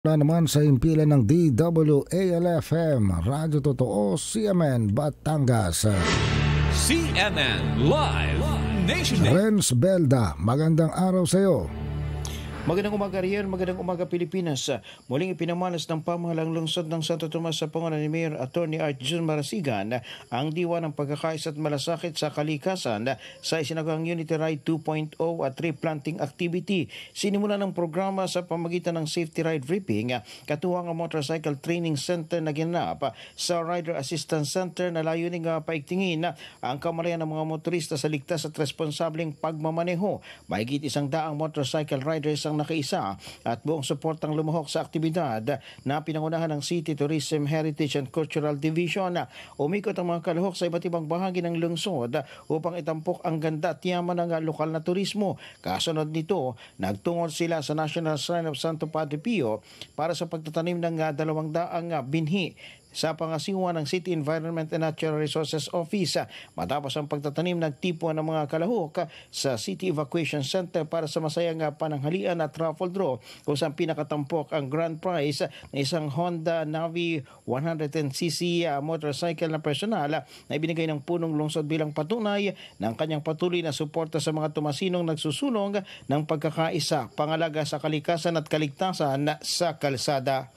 Na naman sa impilan ng DWALFM, Radyo Totoo, CMN Batangas. CNN Live Nation. Renz Belda, magandang araw sa iyo. Magandang umaga riyan, magandang umaga Pilipinas. Muling ipinamalas ng pamahalang lungsod ng Santo Tomas sa pangalan ni Mayor Atty. Art Jun Marasigan ang diwa ng pagkakaisa at malasakit sa kalikasan sa isinagang Unity Ride 2.0 at tree planting activity. Sinimula ng programa sa pamagitan ng safety ride briefing, katuwang ang motorcycle training center na ginanap sa Rider Assistance Center na layuning paigtingin ang kamalayan ng mga motorista sa ligtas at responsableng pagmamaneho. Mahigit 100 motorcycle riders ang nakaisa at buong suportang lumuhok sa aktibidad na pinangunahan ng City Tourism Heritage and Cultural Division. Umikot ang mga kalahok sa iba't ibang bahagi ng lungsod upang itampok ang ganda at yaman ng lokal na turismo. Kasunod nito, nagtungo sila sa National Shrine of Santo Padre Pio para sa pagtatanim ng 200 binhi sa pangasiwa ng City Environment and Natural Resources Office. Matapos ang pagtatanim, nagtipuan ng mga kalahok sa City Evacuation Center para sa masayang pananghalian at raffle draw kung saan pinakatampok ang grand prize na isang Honda Navi 110cc motorcycle na personal na ibinigay ng punong lungsod bilang patunay ng kanyang patuloy na suporta sa mga tumasinong nagsusulong ng pagkakaisa, pangalaga sa kalikasan at kaligtasan sa kalsada.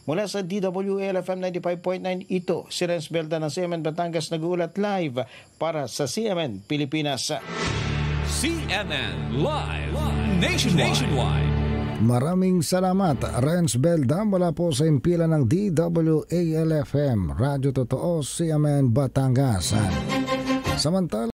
Mula sa DWALFM 95.9, ito si Renz Belda ng CMN Batangas nag-uulat live para sa CMN Pilipinas. CNN Live Nationwide. Maraming salamat, Renz Belda, mula po sa impilan ng DWALFM, Radyo Totoo, CMN Batangas. Samantala